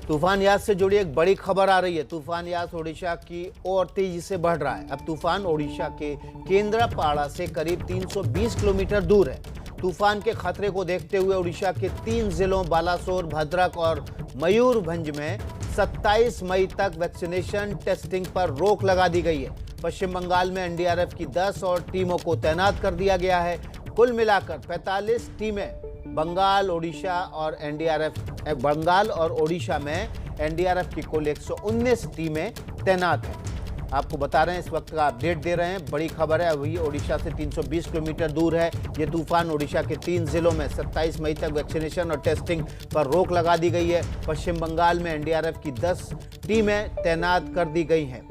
तूफान यास से जुड़ी एक बड़ी खबर आ रही है। तूफान यास ओडिशा की ओर तेजी से बढ़ रहा है। अब तूफान ओडिशा के केंद्रपाड़ा से करीब 320 किलोमीटर दूर है। तूफान के खतरे को देखते हुए ओडिशा के 3 जिलों बालासोर, भद्रक और मयूरभंज में 27 मई तक वैक्सीनेशन टेस्टिंग पर रोक लगा दी गई है। पश्चिम बंगाल में एनडीआरएफ की 10 और टीमों को तैनात कर दिया गया है। कुल मिलाकर 45 टीमें बंगाल और ओडिशा में एनडीआरएफ की कुल 119 टीमें तैनात हैं। आपको बता रहे हैं, इस वक्त का अपडेट दे रहे हैं। बड़ी खबर है, वही ओडिशा से 320 किलोमीटर दूर है ये तूफान। ओडिशा के 3 जिलों में 27 मई तक वैक्सीनेशन और टेस्टिंग पर रोक लगा दी गई है। पश्चिम बंगाल में एनडीआरएफ की 10 टीमें तैनात कर दी गई हैं।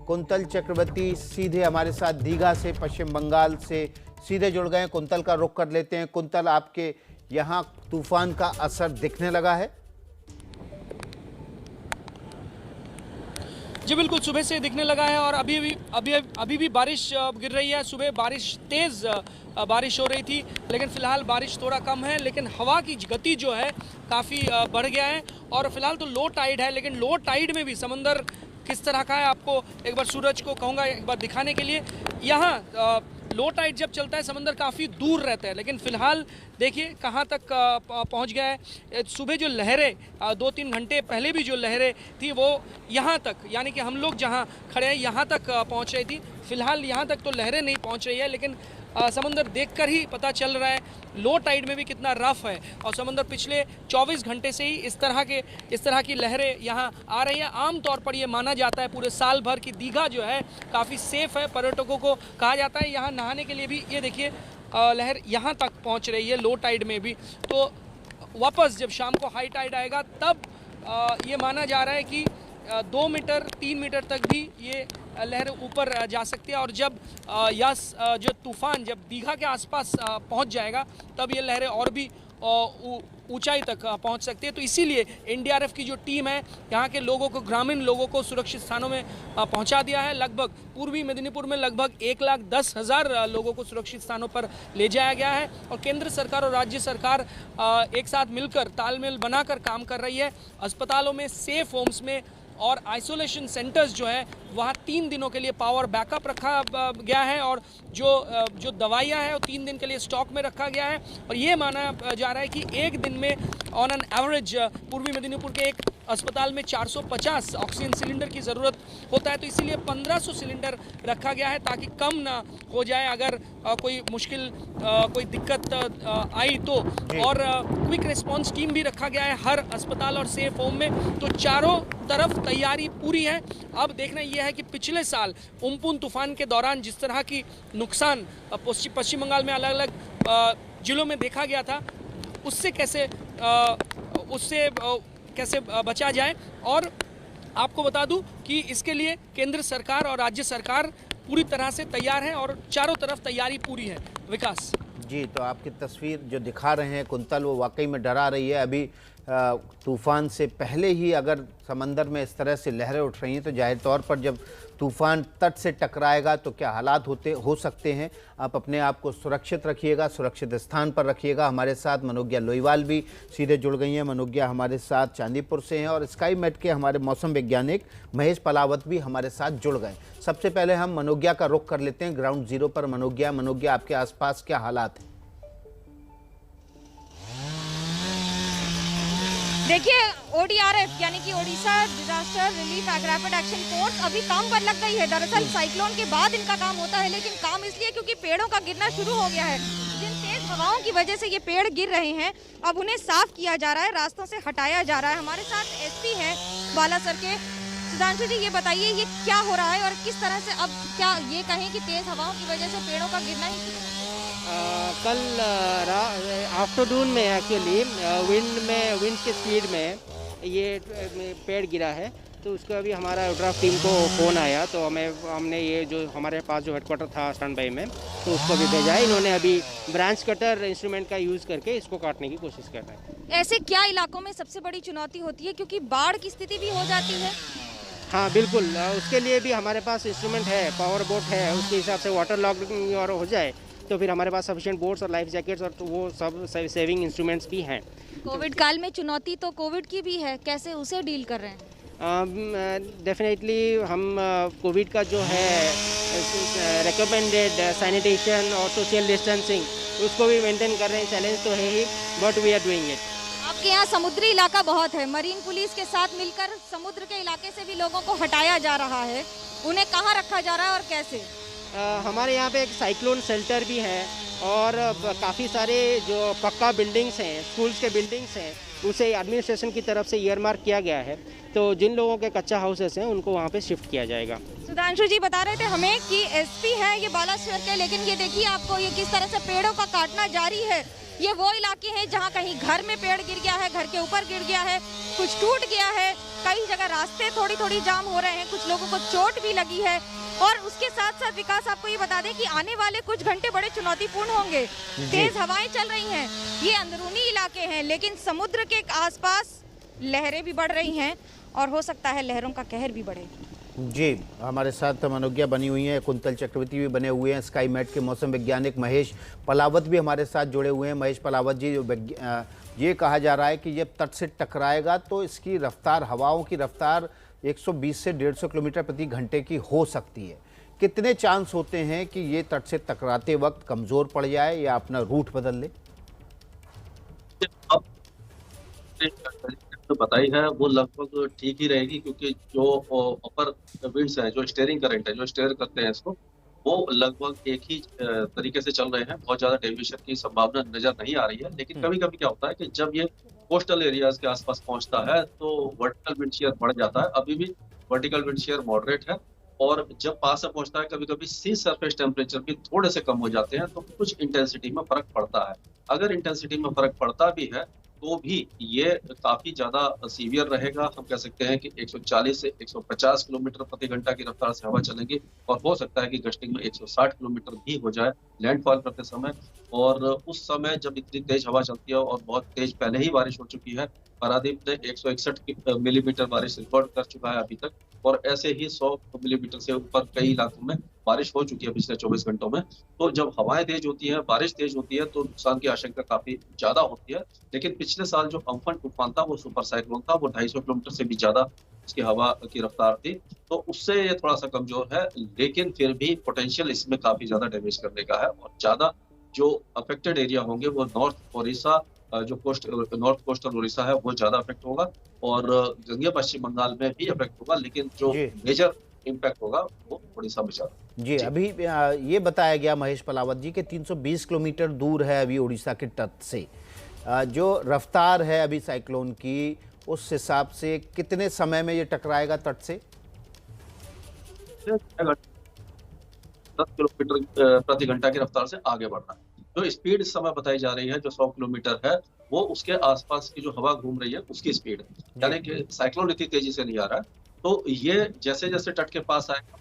कुंतल चक्रवर्ती सीधे हमारे साथ दीघा से, पश्चिम बंगाल से सीधे जुड़ गए हैं। कुंतल का रुख कर लेते हैं। कुंतल, आपके यहाँ तूफान का असर दिखने लगा है? जी बिल्कुल, सुबह से दिखने लगा है और अभी भी बारिश गिर रही है। सुबह तेज़ बारिश हो रही थी, लेकिन फिलहाल बारिश थोड़ा कम है। लेकिन हवा की गति जो है काफ़ी बढ़ गया है और फिलहाल तो लो टाइड है। लेकिन लो टाइड में भी समंदर किस तरह का है, आपको एक बार सूरज को कहूँगा एक बार दिखाने के लिए। यहाँ लो टाइड जब चलता है समंदर काफ़ी दूर रहता है, लेकिन फिलहाल देखिए कहाँ तक पहुँच गया है। सुबह जो लहरें 2-3 घंटे पहले भी जो लहरें थी वो यहाँ तक, यानी कि हम लोग जहाँ खड़े हैं यहाँ तक पहुँच रही थी। फिलहाल यहाँ तक तो लहरें नहीं पहुँच रही है, लेकिन समंदर देखकर ही पता चल रहा है लो टाइड में भी कितना रफ है। और समंदर पिछले 24 घंटे से ही इस तरह की लहरें यहाँ आ रही हैं। आमतौर पर ये माना जाता है पूरे साल भर की दीघा जो है काफ़ी सेफ है। पर्यटकों को कहा जाता है यहाँ नहाने के लिए भी। ये देखिए लहर यहाँ तक पहुँच रही है लो टाइड में भी। तो वापस जब शाम को हाई टाइड आएगा तब ये माना जा रहा है कि 2 मीटर 3 मीटर तक भी ये लहर ऊपर जा सकती है। और जब जो तूफान जब दीघा के आसपास पहुंच जाएगा तब ये लहरें और भी ऊंचाई तक पहुंच सकती है। तो इसीलिए एनडीआरएफ की जो टीम है यहाँ के लोगों को, ग्रामीण लोगों को सुरक्षित स्थानों में पहुंचा दिया है। लगभग पूर्वी मेदिनीपुर में लगभग 1,10,000 लोगों को सुरक्षित स्थानों पर ले जाया गया है। और केंद्र सरकार और राज्य सरकार एक साथ मिलकर तालमेल बनाकर काम कर रही है। अस्पतालों में, सेफ होम्स में और आइसोलेशन सेंटर्स जो है वहाँ 3 दिनों के लिए पावर बैकअप रखा गया है। और जो दवाइयाँ हैं वो 3 दिन के लिए स्टॉक में रखा गया है। और ये माना जा रहा है कि एक दिन में ऑन एन एवरेज पूर्वी मेदिनीपुर के एक अस्पताल में 450 ऑक्सीजन सिलेंडर की ज़रूरत होता है। तो इसीलिए 1500 सिलेंडर रखा गया है ताकि कम ना हो जाए अगर कोई मुश्किल कोई दिक्कत आई तो। और क्विक रिस्पांस टीम भी रखा गया है हर अस्पताल और सेफ होम में। तो चारों तरफ तैयारी पूरी है। अब देखना यह है कि पिछले साल उम्पुन तूफान के दौरान जिस तरह की नुकसान पश्चिम बंगाल में अलग अलग जिलों में देखा गया था, उससे कैसे बचा जाए। और आपको बता दूं कि इसके लिए केंद्र सरकार और राज्य सरकार पूरी तरह से तैयार है और चारों तरफ तैयारी पूरी है। विकास जी, तो आपकी तस्वीर जो दिखा रहे हैं कुंतल, वो वाकई में डरा रही है। अभी तूफान से पहले ही अगर समंदर में इस तरह से लहरें उठ रही हैं तो जाहिर तौर पर जब तूफान तट से टकराएगा तो क्या हालात हो सकते हैं। आप अपने आप को सुरक्षित रखिएगा, सुरक्षित स्थान पर रखिएगा। हमारे साथ मनोज्ञा लोईवाल भी सीधे जुड़ गई हैं। मनोज्ञा हमारे साथ चांदीपुर से हैं और स्काई मेट के हमारे मौसम वैज्ञानिक महेश पलावत भी हमारे साथ जुड़ गए। सबसे पहले हम मनोज्ञा का रुख कर लेते हैं ग्राउंड जीरो पर। मनोज्ञा, आपके आसपास क्या हालात हैं? देखिए, ओडीआरएफ यानी कि Odisha disaster relief rapid action force अभी काम पर लग गई है। दरअसल साइक्लोन के बाद इनका काम होता है, लेकिन काम इसलिए क्योंकि पेड़ों का गिरना शुरू हो गया है। जिन तेज हवाओं की वजह से ये पेड़ गिर रहे हैं, अब उन्हें साफ किया जा रहा है, रास्तों से हटाया जा रहा है। हमारे साथ एसपी हैं बालासर के। सुधांशु जी, ये बताइए ये क्या हो रहा है और किस तरह से, अब क्या ये कहें कि तेज हवाओं की वजह से पेड़ों का गिरना ही कल आफ्टरनून में एक्चुअली विंड के स्पीड में ये पेड़ गिरा है। तो उसका अभी हमारा ड्राफ्ट टीम को फ़ोन आया तो हमने ये जो हमारे पास जो हेडक्वार्टर था स्टैंड बाई में, तो उसको भी भेजा है। इन्होंने अभी ब्रांच कटर इंस्ट्रूमेंट का यूज़ करके इसको काटने की कोशिश कर रहे हैं। ऐसे क्या इलाकों में सबसे बड़ी चुनौती होती है, क्योंकि बाढ़ की स्थिति भी हो जाती है? हाँ बिल्कुल, उसके लिए भी हमारे पास इंस्ट्रूमेंट है, पावर बोट है, उसके हिसाब से वाटर लॉगिंग और हो जाए तो फिर हमारे पास सफिशिएंट बोट्स और लाइफ जैकेट्स और तो वो सब सेविंग इंस्ट्रूमेंट्स भी हैं। कोविड काल में चुनौती तो कोविड की भी है, कैसे उसे डील कर रहे हैं? डेफिनेटली हम कोविड का जो है रिकमेंडेड सैनिटेशन और सोशल डिस्टेंसिंग उसको भी मेंटेन कर रहे हैं। चैलेंज तो है ही, but we are doing it. आपके यहाँ समुद्री इलाका बहुत है, मरीन पुलिस के साथ मिलकर समुद्र के इलाके से भी लोगों को हटाया जा रहा है, उन्हें कहाँ रखा जा रहा है और कैसे? हमारे यहाँ पे एक साइक्लोन शेल्टर भी है और काफ़ी सारे जो पक्का बिल्डिंग्स हैं, स्कूल्स के बिल्डिंग्स हैं, उसे एडमिनिस्ट्रेशन की तरफ से ईयरमार्क किया गया है। तो जिन लोगों के कच्चा हाउसेस हैं उनको वहाँ पे शिफ्ट किया जाएगा। सुधांशु जी बता रहे थे हमें कि एसपी है ये बालाश्वर के, लेकिन ये देखिए आपको ये किस तरह से पेड़ों का काटना जारी है। ये वो इलाके हैं जहाँ कहीं घर में पेड़ गिर गया है, घर के ऊपर गिर गया है, कुछ टूट गया है, कई जगह रास्ते थोड़ी थोड़ी जाम हो रहे हैं, कुछ लोगों को चोट भी लगी है। और उसके साथ साथ विकास आपको ये बता दें कि आने वाले कुछ घंटे बड़े चुनौतीपूर्ण होंगे। तेज हवाएं चल रही हैं, ये अंदरूनी इलाके हैं, लेकिन समुद्र के आसपास लहरें भी बढ़ रही हैं और हो सकता है लहरों का कहर भी बढ़े। जी, हमारे साथ मनोज्ञा बनी हुई हैं, कुंतल चक्रवर्ती भी बने हुए हैं, स्काई मैट के मौसम वैज्ञानिक महेश पलावत भी हमारे साथ जुड़े हुए हैं। महेश पलावत जी, ये कहा जा रहा है कि जब तट से टकराएगा तो इसकी रफ्तार, हवाओं की रफ्तार 120 से 150 किलोमीटर प्रति घंटे की हो सकती है। कितने चांस होते हैं कि ये तट से टकराते वक्त कमज़ोर पड़ जाए या अपना रूट बदल ले? तो बताई है वो लगभग ठीक ही रहेगी, क्योंकि जो अपर विंड्स है, जो स्टीयरिंग करंट है, जो स्टीयर करते हैं इसको, वो लगभग एक ही तरीके से चल रहे हैं। बहुत ज्यादा डेविएशन की संभावना नजर नहीं आ रही है। लेकिन कभी कभी क्या होता है कि जब ये कोस्टल एरियाज के आसपास पहुंचता है तो वर्टिकल विंड शेयर बढ़ जाता है। अभी भी वर्टिकल विंड शेयर मॉडरेट है, और जब पास से पहुंचता है कभी कभी सी सरफेस टेम्परेचर भी थोड़े से कम हो जाते हैं, तो कुछ इंटेंसिटी में फर्क पड़ता है। अगर इंटेंसिटी में फर्क पड़ता भी है तो भी ये काफी ज्यादा सीवियर रहेगा। हम कह सकते हैं कि 140 से 150 किलोमीटर प्रति घंटा की रफ्तार से हवा चलेगी, और हो सकता है कि गस्टिंग में 160 किलोमीटर भी हो जाए लैंडफॉल करते समय। और उस समय जब इतनी तेज हवा चलती है और बहुत तेज पहले ही बारिश हो चुकी है, पारादीप ने 161 मिलीमीटर बारिश रिकॉर्ड कर चुका है अभी तक, और ऐसे ही 100 मिलीमीटर से ऊपर कई इलाकों में बारिश हो चुकी है पिछले 24 घंटों में। तो जब हवाएं तेज होती हैं, बारिश तेज होती है, तो नुकसान की आशंका काफी ज्यादा होती है। लेकिन पिछले साल जो अम्फन तूफान था, वो सुपर साइक्लोन था, वो 250 किलोमीटर से भी ज्यादा इसकी हवा की रफ्तार थी, तो उससे ये थोड़ा सा कमजोर है। लेकिन फिर भी पोटेंशियल इसमें काफी ज्यादा डैमेज करने का है, और ज्यादा जो अफेक्टेड एरिया होंगे वो नॉर्थ ओडिशा, जो नॉर्थ कोस्टल उड़ीसा है, वो ज्यादा अफेक्ट होगा, और गंगे पश्चिम बंगाल में भी अफेक्ट होगा। लेकिन जो मेजर इम्पैक्ट होगा वो उड़ीसा में ज्यादा। जी, अभी ये बताया गया महेश पलावत जी कि 320 किलोमीटर दूर है अभी उड़ीसा के तट से। जो रफ्तार है अभी साइक्लोन की, उस हिसाब से कितने समय में ये टकराएगा तट से? 10 किलोमीटर प्रति घंटा की रफ्तार से आगे बढ़ना है। जो स्पीड इस समय बताई जा रही है, जो 100 किलोमीटर है, वो उसके आसपास की जो हवा घूम रही है उसकी स्पीड है। यानी कि साइक्लोन इतनी तेजी से नहीं आ रहा है। तो ये जैसे जैसे तट के पास आएगा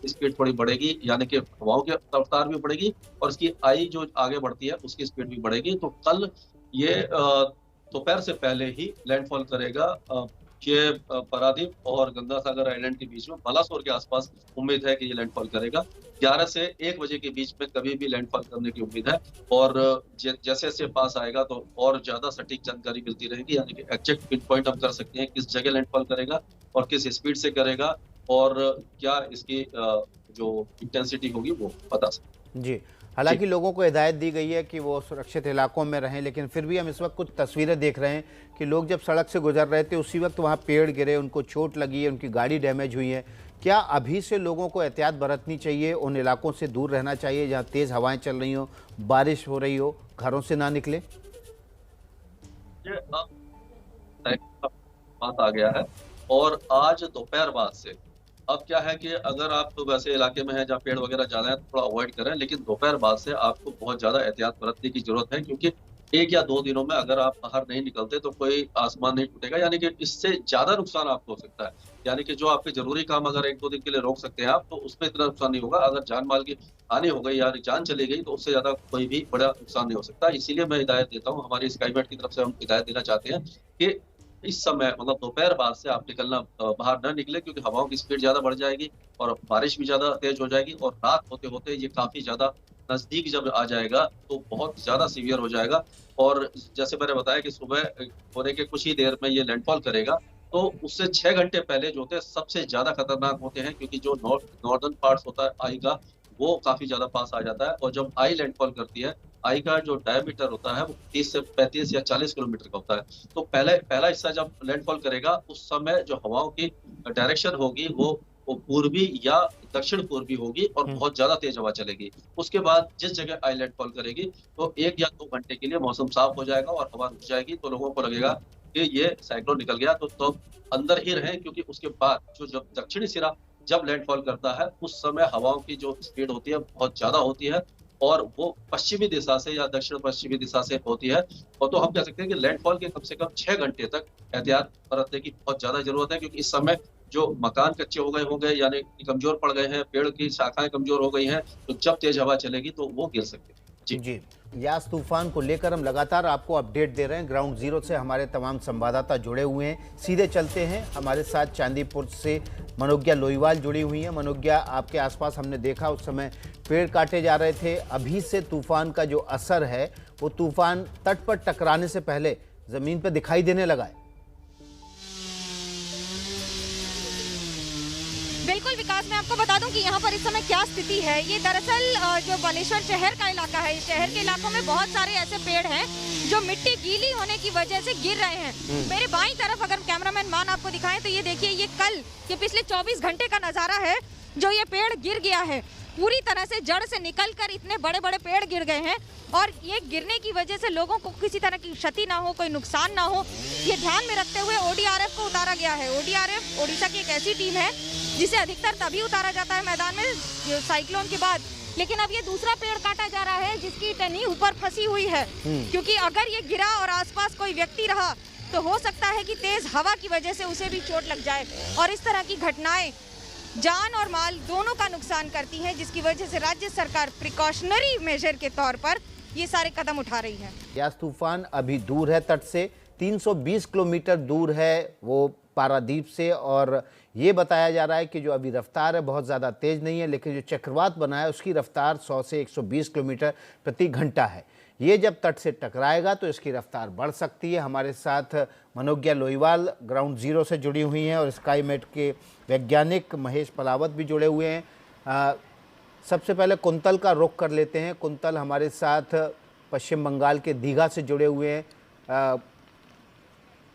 स्पीड थोड़ी बढ़ेगी, यानी कि हवाओं की रफ्तार भी बढ़ेगी, और इसकी आई जो आगे बढ़ती है उसकी स्पीड भी बढ़ेगी। तो कल ये दोपहर से पहले ही लैंडफॉल करेगा। ये पारादीप और गंगा सागर आइलैंड के बीच में बालासोर के आसपास उम्मीद है कि ये लैंडफॉल करेगा। 11 से 1 बजे के बीच में कभी भी लैंडफॉल करने की उम्मीद है, और जैसे जैसे पास आएगा तो और ज्यादा सटीक जानकारी मिलती रहेगी। यानी कि एग्जैक्ट पिन पॉइंट हम कर सकते हैं किस जगह लैंडफॉल करेगा और किस स्पीड से करेगा, और क्या इसकी जो इंटेंसिटी होगी वो बता सकते हैं। जी, हालांकि लोगों को हिदायत दी गई है कि वो सुरक्षित इलाकों में रहें, लेकिन फिर भी हम इस वक्त कुछ तस्वीरें देख रहे हैं कि लोग जब सड़क से गुजर रहे थे उसी वक्त वहाँ पेड़ गिरे, उनको चोट लगी है, उनकी गाड़ी डैमेज हुई है। क्या अभी से लोगों को एहतियात बरतनी चाहिए, उन इलाकों से दूर रहना चाहिए जहाँ तेज़ हवाएं चल रही हो, बारिश हो रही हो, घरों से ना निकले? बात आ गया है, और आज दोपहर बाद से अब क्या है कि अगर आप तो वैसे इलाके में है जहाँ पेड़ वगैरह ज्यादा है, थोड़ा अवॉइड करें। लेकिन दोपहर बाद से आपको बहुत ज्यादा एहतियात बरतने की जरूरत है, क्योंकि 1 या 2 दिनों में अगर आप बाहर नहीं निकलते तो कोई आसमान नहीं टूटेगा। यानी कि इससे ज्यादा नुकसान आपको हो सकता है। यानी कि जो आपके जरूरी काम अगर 1-2 दिन के लिए रोक सकते हैं आप, तो उसमें इतना नुकसान नहीं होगा। अगर जान माल की हानि हो गई या जान चली गई तो उससे ज्यादा कोई भी बड़ा नुकसान नहीं हो सकता। इसीलिए मैं हिदायत देता हूँ, हमारी स्काई मैट की तरफ से हम हिदायत देना चाहते हैं कि इस समय मतलब दोपहर बाद से आप निकलना बाहर न निकले, क्योंकि हवाओं की स्पीड ज्यादा बढ़ जाएगी और बारिश भी ज्यादा तेज हो जाएगी, और रात होते होते ये काफी ज्यादा नजदीक जब आ जाएगा तो बहुत ज्यादा सीवियर हो जाएगा। और जैसे मैंने बताया कि सुबह होने के कुछ ही देर में ये लैंडफॉल करेगा, तो उससे 6 घंटे पहले जो होते हैं सबसे ज्यादा खतरनाक होते हैं, क्योंकि जो नॉर्दर्न पार्ट्स होता है आई का, वो काफी ज्यादा पास आ जाता है। और जब आई लैंडफॉल करती है, आई का जो डायमीटर होता है वो 30 से 35 या 40 किलोमीटर का होता है। तो पहला हिस्सा जब लैंडफॉल करेगा, उस समय जो हवाओं की डायरेक्शन होगी वो पूर्वी या दक्षिण पूर्वी होगी और बहुत ज्यादा तेज हवा चलेगी। उसके बाद जिस जगह आई लैंडफॉल करेगी, तो 1 या 2 घंटे के लिए मौसम साफ हो जाएगा और हवा रुक जाएगी। तो लोगों को लगेगा कि ये साइक्लोन निकल गया, तो अंदर ही रहें, क्योंकि उसके बाद जब दक्षिणी सिरा जब लैंडफॉल करता है, उस समय हवाओं की जो स्पीड होती है बहुत ज्यादा होती है और वो पश्चिमी दिशा से या दक्षिण पश्चिमी दिशा से होती है। और तो हम कह सकते हैं कि लैंडफॉल के कम से कम 6 घंटे तक एहतियात बरतने की बहुत ज्यादा जरूरत है, क्योंकि इस समय जो मकान कच्चे हो गए होंगे, यानी कमजोर पड़ गए हैं, पेड़ की शाखाएं कमजोर हो गई हैं, तो जब तेज हवा चलेगी तो वो गिर सकते हैं। जी, यास तूफान को लेकर हम लगातार आपको अपडेट दे रहे हैं। ग्राउंड जीरो से हमारे तमाम संवाददाता जुड़े हुए हैं। सीधे चलते हैं, हमारे साथ चांदीपुर से मनोज्ञा लोईवाल जुड़ी हुई हैं। मनोज्ञा, आपके आसपास हमने देखा उस समय पेड़ काटे जा रहे थे। अभी से तूफान का जो असर है वो तूफान तट पर टकराने से पहले जमीन पर दिखाई देने लगा है। बिल्कुल विकास, मैं आपको बता दूं कि यहाँ पर इस समय क्या स्थिति है। ये दरअसल जो बालेश्वर शहर का इलाका है, इस शहर के इलाकों में बहुत सारे ऐसे पेड़ हैं जो मिट्टी गीली होने की वजह से गिर रहे हैं। मेरे बाईं तरफ अगर कैमरामैन मान आपको दिखाएं तो ये देखिए, ये पिछले 24 घंटे का नजारा है जो ये पेड़ गिर गया है। पूरी तरह से जड़ से निकलकर इतने बड़े बड़े पेड़ गिर गए हैं और ये गिरने की वजह से लोगों को किसी तरह की क्षति ना हो, कोई नुकसान ना हो, ये ध्यान में रखते हुए ODRF को उतारा गया है। ODRF ओडिशा की एक ऐसी टीम है जिसे अधिकतर तभी उतारा जाता है मैदान में साइक्लोन के बाद। लेकिन अब ये दूसरा पेड़ काटा जा रहा है जिसकी टहनी ऊपर फंसी हुई है, क्योंकि अगर ये गिरा और आसपास कोई व्यक्ति रहा तो हो सकता है कि तेज हवा की वजह से उसे भी चोट लग जाए। और इस तरह की घटनाएं जान और माल दोनों का नुकसान करती हैं, जिसकी वजह से राज्य सरकार प्रिकॉशनरी मेजर के तौर पर ये सारे कदम उठा रही है। यास तूफान अभी दूर है तट से, 320 किलोमीटर दूर है वो पारादीप से, और ये बताया जा रहा है कि जो अभी रफ्तार है बहुत ज़्यादा तेज़ नहीं है, लेकिन जो चक्रवात बना है उसकी रफ्तार 100 से 120 किलोमीटर प्रति घंटा है। ये जब तट से टकराएगा तो इसकी रफ्तार बढ़ सकती है। हमारे साथ मनोज्ञा लोईवाल ग्राउंड जीरो से जुड़ी हुई हैं और स्काईमेट के वैज्ञानिक महेश पलावत भी जुड़े हुए हैं। सबसे पहले कुंतल का रुख कर लेते हैं। कुंतल हमारे साथ पश्चिम बंगाल के दीघा से जुड़े हुए हैं।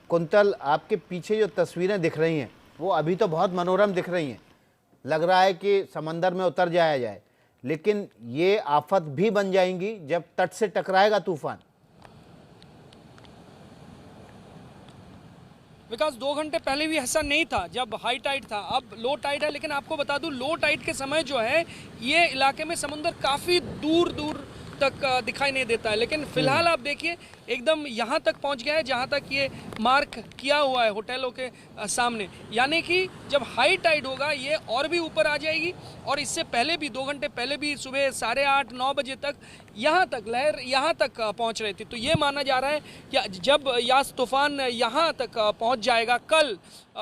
कुंतल, आपके पीछे जो तस्वीरें दिख रही हैं वो अभी तो बहुत मनोरम दिख रही हैं, लग रहा है कि समंदर में उतर जाया जाए, लेकिन ये आफत भी बन जाएंगी जब तट से टकराएगा तूफान। विकास, 2 घंटे पहले भी ऐसा नहीं था जब हाई टाइड था, अब लो टाइड है। लेकिन आपको बता दूं, लो टाइड के समय जो है ये इलाके में समुंदर काफ़ी दूर दूर तक दिखाई नहीं देता है। लेकिन फिलहाल आप देखिए एकदम यहाँ तक पहुँच गया है जहाँ तक ये मार्क किया हुआ है होटलों के सामने, यानी कि जब हाई टाइड होगा ये और भी ऊपर आ जाएगी। और इससे पहले भी 2 घंटे पहले भी सुबह 8:30-9 बजे तक यहाँ तक लहर यहाँ तक पहुँच रही थी। तो ये माना जा रहा है कि जब यास तूफान यहाँ तक पहुँच जाएगा कल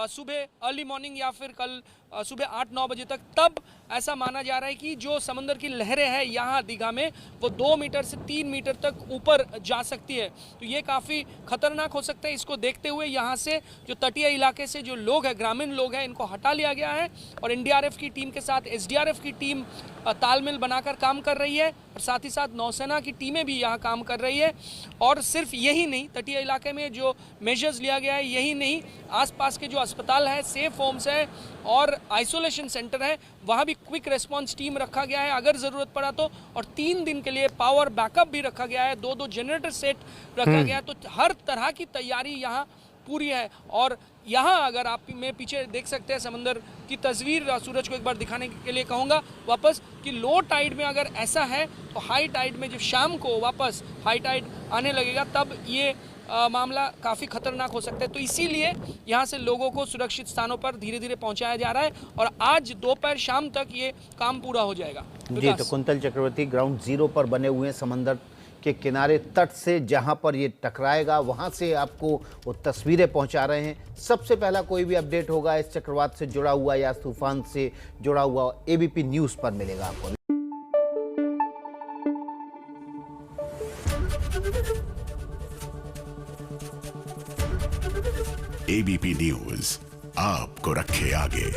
सुबह अर्ली मॉर्निंग या फिर कल सुबह 8-9 बजे तक, तब ऐसा माना जा रहा है कि जो समंदर की लहरें हैं यहाँ दीघा में वो 2 मीटर से 3 मीटर तक ऊपर जा सकती है। तो ये काफ़ी खतरनाक हो सकता है। इसको देखते हुए यहाँ से जो तटीय इलाके से जो लोग हैं, ग्रामीण लोग हैं, इनको हटा लिया गया है और NDRF की टीम के साथ SDRF की टीम तालमेल बनाकर काम कर रही है और साथ ही साथ नौसेना की टीमें भी यहाँ काम कर रही है। और सिर्फ यही नहीं, तटीय इलाके में जो मेजर्स लिया गया है यही नहीं, आसपास के जो अस्पताल है, सेफ होम्स है और आइसोलेशन सेंटर है, वहाँ भी क्विक रिस्पांस टीम रखा गया है अगर ज़रूरत पड़ा तो। और 3 दिन के लिए पावर बैकअप भी रखा गया है, 2-2 जनरेटर सेट रखा गया है। तो हर तरह की तैयारी यहाँ पूरी है। और यहाँ अगर आप मैं पीछे देख सकते हैं समंदर की तस्वीर, सूरज को एक बार दिखाने के लिए कहूँगा वापस कि लो टाइड में अगर ऐसा है तो हाई टाइड में जब शाम को वापस हाई टाइड आने लगेगा तब ये मामला काफ़ी खतरनाक हो सकता है। तो इसीलिए यहाँ से लोगों को सुरक्षित स्थानों पर धीरे धीरे पहुँचाया जा रहा है और आज दोपहर शाम तक ये काम पूरा हो जाएगा। जी, तो कुंतल चक्रवर्ती ग्राउंड जीरो पर बने हुए समंदर के किनारे तट से जहां पर ये टकराएगा वहां से आपको वो तस्वीरें पहुंचा रहे हैं। सबसे पहला कोई भी अपडेट होगा इस चक्रवात से जुड़ा हुआ या तूफान से जुड़ा हुआ ABP न्यूज़ पर मिलेगा आपको। एबीपी न्यूज आपको रखे आगे।